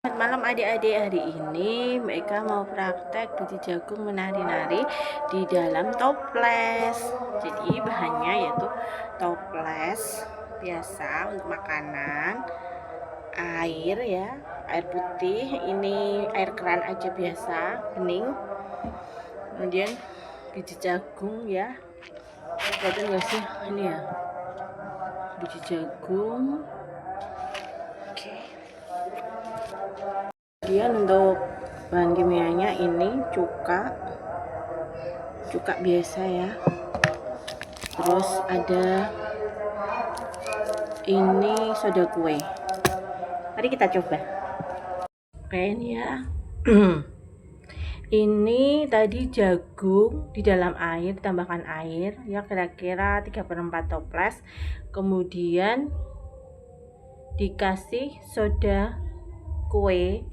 Selamat malam adik-adik. Hari ini Mbak Eka mau praktek Biti Jagung menari-nari di dalam toples. Jadi bahannya yaitu toples biasa untuk makanan, air ya, air putih, ini air keran aja biasa, bening. Kemudian biji jagung ya. Kelihatan gak sih? Ini ya. Biji jagung. Oke. Kemudian untuk bahan kimianya ini cuka biasa ya, terus ada ini soda kue. Mari kita coba. Oke, ini ya. Ini tadi jagung di dalam air, tambahkan air ya, kira-kira 3/4 toples. Kemudian dikasih soda kue.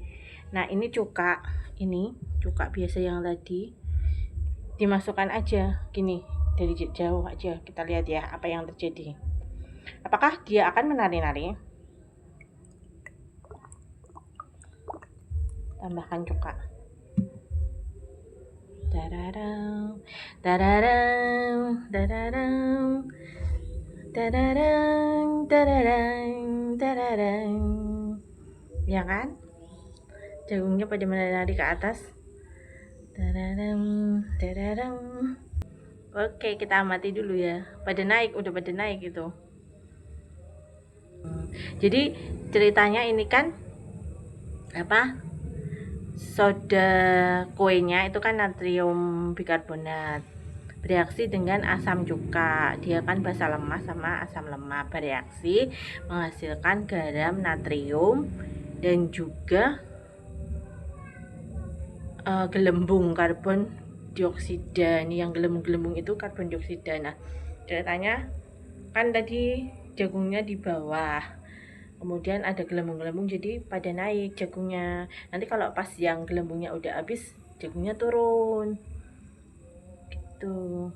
Nah, ini cuka biasa yang tadi dimasukkan aja gini dari jauh aja. Kita lihat ya apa yang terjadi. Apakah dia akan menari-nari? Tambahkan cuka. Dararang, dararang, dararang, dararang, dararang, dararang. Ya kan? Jagungnya pada menari ke atas. Dararang, dararang. Oke, kita amati dulu ya. Udah pada naik itu. Jadi ceritanya ini kan soda kuenya itu kan natrium bikarbonat bereaksi dengan asam cuka. Dia kan basa lemas sama asam lemak bereaksi menghasilkan garam natrium dan juga gelembung karbon dioksida. Nih yang gelembung-gelembung itu karbon dioksida. Nah, ceritanya kan tadi jagungnya di bawah, kemudian ada gelembung-gelembung, jadi pada naik jagungnya. Nanti kalau pas yang gelembungnya udah habis, jagungnya turun gitu.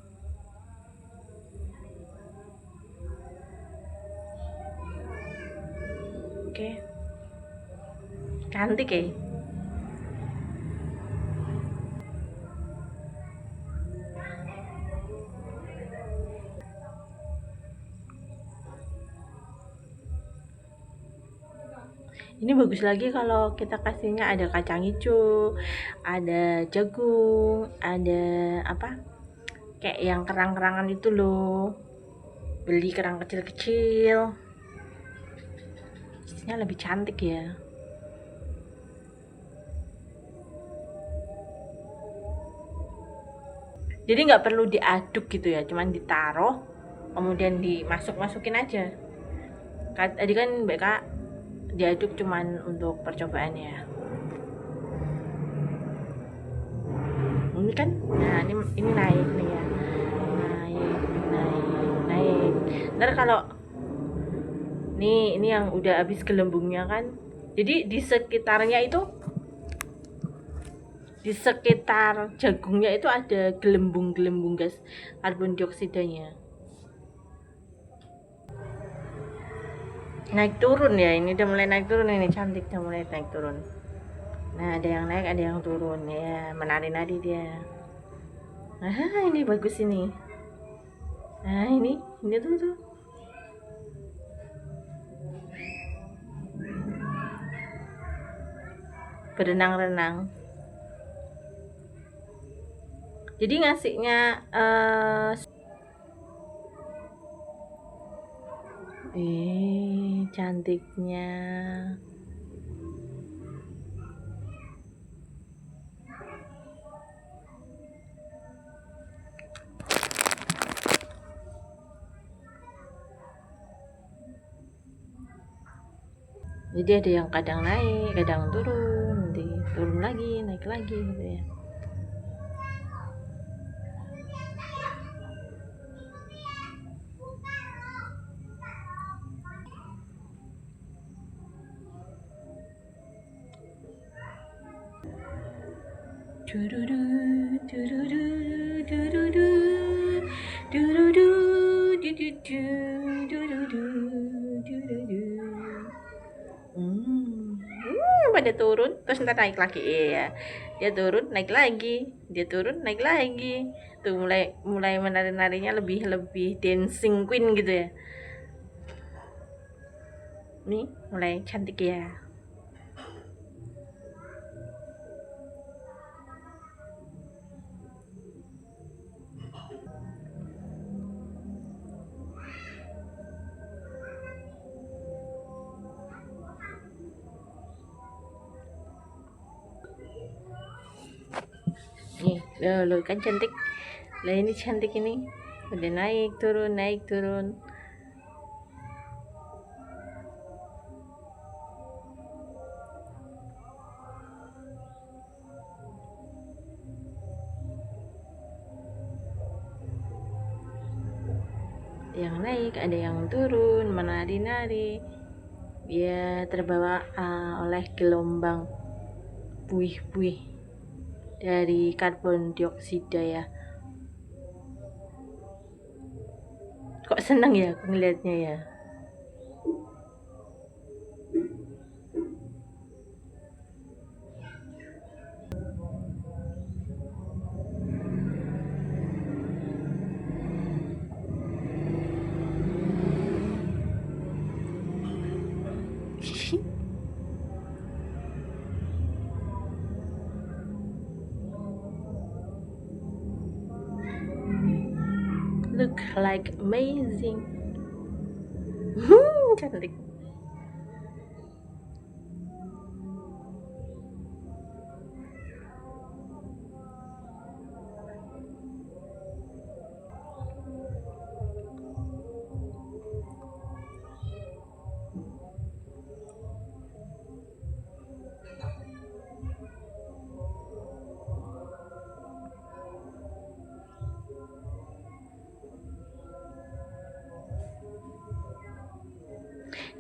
Oke, cantik ya. Ini bagus lagi kalau kita kasihnya ada kacang hijau, ada jagung, ada kayak yang kerang-kerangan itu loh. Beli kerang kecil-kecil, jadinya lebih cantik ya. Jadi nggak perlu diaduk gitu ya, cuman ditaruh kemudian dimasukin aja. Tadi kan Mbak Kak diaduk cuman untuk percobaan ya. Ini kan, nah ini naik nih ya, naik. Ntar kalau ini yang udah habis gelembungnya kan, jadi di sekitarnya itu, di sekitar jagungnya itu ada gelembung-gelembung gas karbon dioksidanya. Naik turun ya, ini udah mulai naik turun, ini cantik, udah mulai naik turun. Nah, ada yang naik, ada yang turun ya, menari-nari dia. Nah, ini bagus ini. Nah, ini tuh. Berenang-renang. Jadi ngasihnya cantiknya. Jadi ada yang kadang naik, kadang turun, nanti turun lagi, naik lagi gitu ya. pada turun terus ntar naik lagi. Iya, dia turun naik lagi, dia turun naik lagi. Tuh mulai menari-narinya lebih lebih dancing queen gitu ya. Nih mulai cantik ya. Nih lo kan cantik lah, ini cantik ini udah naik turun naik turun. Yang naik ada yang turun menari-nari, dia terbawa oleh gelombang buih-buih dari karbon dioksida ya. Kok seneng ya aku ngeliatnya ya. Look like amazing. Cantik.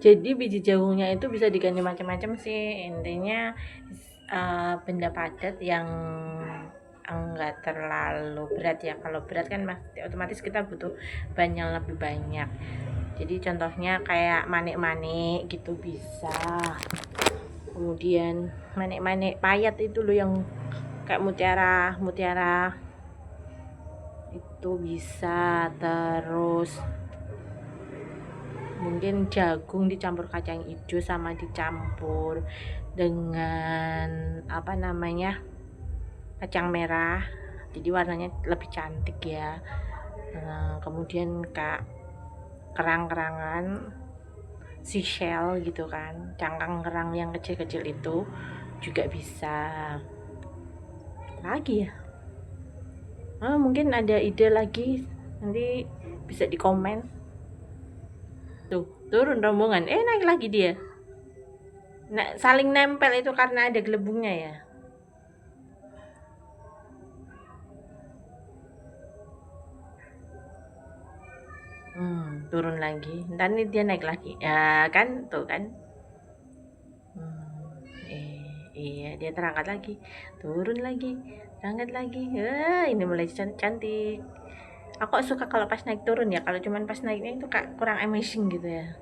Jadi biji jagungnya itu bisa diganti macam-macam sih, intinya benda padat yang enggak terlalu berat ya. Kalau berat kan otomatis kita butuh bahan yang lebih banyak. Jadi contohnya kayak manik-manik gitu bisa. Kemudian manik-manik payat itu loh yang kayak mutiara itu bisa. Terus mungkin jagung dicampur kacang hijau sama dicampur dengan apa namanya kacang merah, jadi warnanya lebih cantik ya. Kemudian kerang-kerangan seashell gitu kan, cangkang kerang yang kecil-kecil itu juga bisa. Lagi ya mungkin ada ide lagi, nanti bisa di komen. Tuh turun rombongan naik lagi dia. Nah, saling nempel itu karena ada gelembungnya ya. Turun lagi, ntar nih dia naik lagi ya kan, tuh kan. Iya dia terangkat lagi, turun lagi, terangkat lagi. Ini mulai cantik. Aku suka kalau pas naik turun ya, kalau cuman pas naiknya itu kayak kurang amazing gitu ya.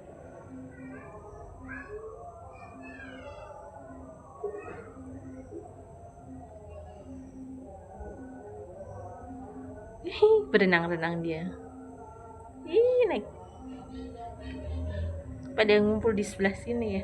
Berenang-renang dia. Naik. Pada ngumpul di sebelah sini ya.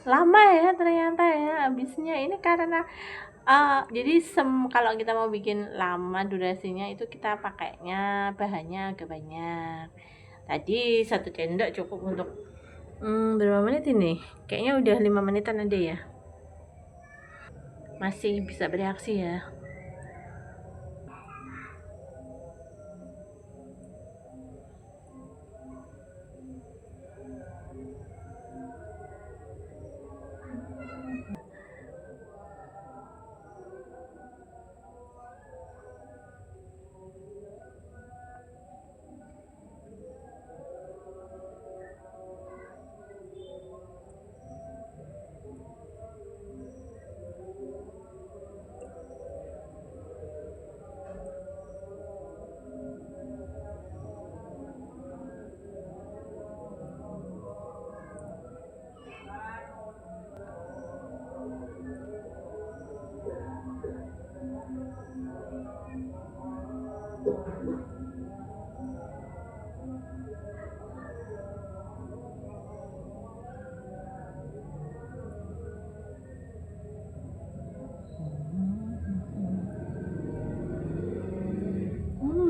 Lama ya ternyata ya habisnya ini karena jadi kalau kita mau bikin lama durasinya itu kita pakainya bahannya agak banyak. Tadi 1 sendok cukup untuk berapa menit ini? Kayaknya udah 5 menitan ada ya. Masih bisa bereaksi ya.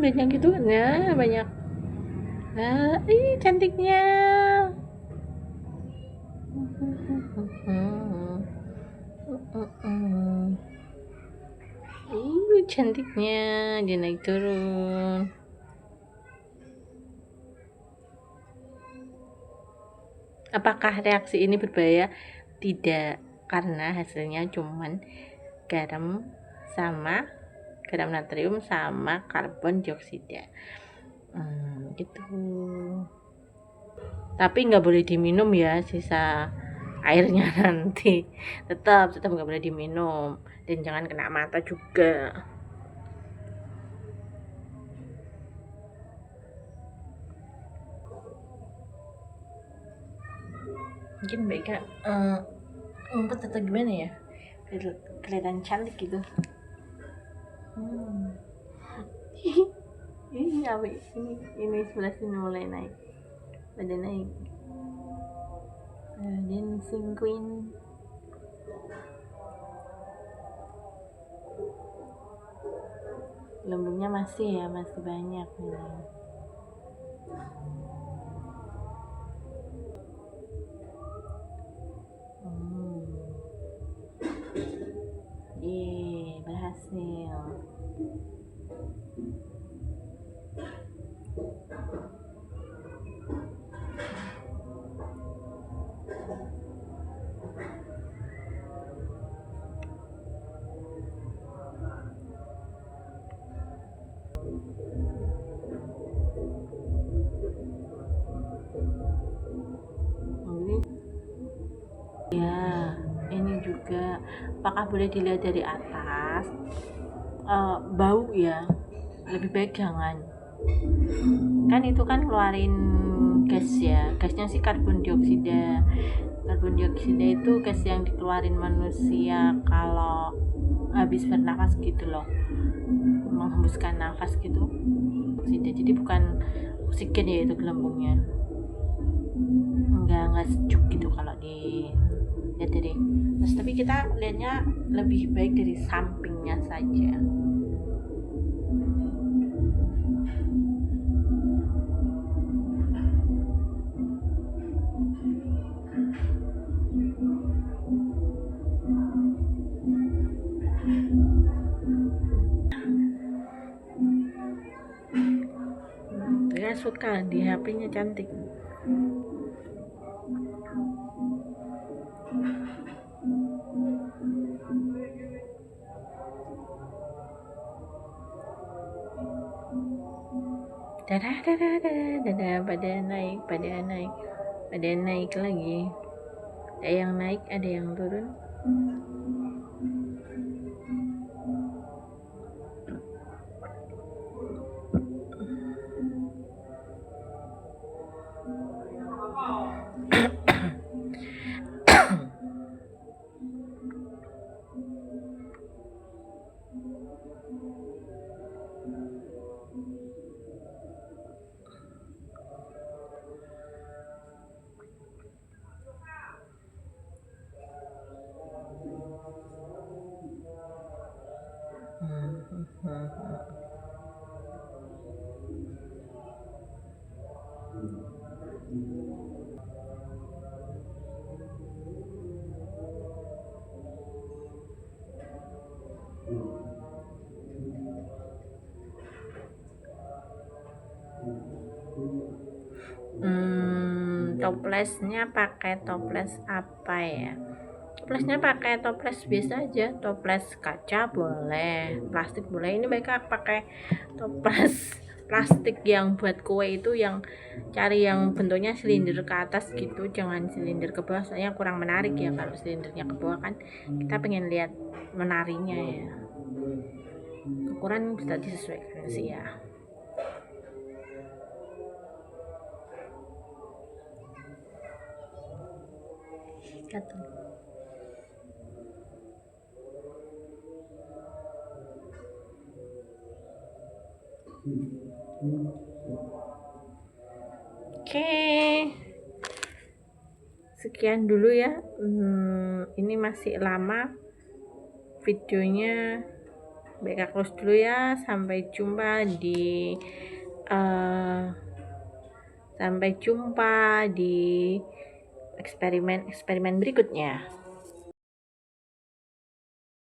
Banyak gitu ya, banyak. Ih, cantiknya. Cantiknya dia naik turun. Apakah reaksi ini berbahaya? Tidak, karena hasilnya cuman garam natrium sama karbon dioksida. Gitu. Tapi nggak boleh diminum ya, sisa airnya nanti. Tetap nggak boleh diminum, dan jangan kena mata juga. Mungkin mereka ngumpet atau gimana ya, kelihatan cantik gitu. Ini apa ini sebelah sini mulai naik, pada naik. Dancing Queen. Lembungnya masih banyak nih. Berhasil. Ya, ini juga apakah boleh dilihat dari atas? Bau ya, lebih baik jangan. Kan itu kan keluarin gas ya, gasnya sih karbon dioksida. Karbon dioksida itu gas yang dikeluarin manusia kalau habis bernafas gitu loh, menghembuskan nafas gitu. Jadi bukan oksigen ya itu gelembungnya. Enggak sejuk gitu kalau dilihat dari terus, tapi kita lihatnya lebih baik dari sampingnya saja. Saya suka di HP-nya cantik. Dadah, pada naik lagi. Ada yang naik, ada yang turun. Toplesnya pakai toples apa ya? Toplesnya pakai toples biasa aja, toples kaca boleh, plastik boleh. Ini mereka pakai toples plastik yang buat kue itu, yang cari yang bentuknya silinder ke atas gitu, jangan silinder ke bawah, soalnya kurang menarik ya. Kalau silindernya ke bawah kan kita pengen lihat menarinya ya. Ukuran bisa disesuaikan sih ya. Gatel. Oke, sekian dulu ya. Ini masih lama videonya. Baik, close dulu ya. Sampai jumpa di eksperimen berikutnya.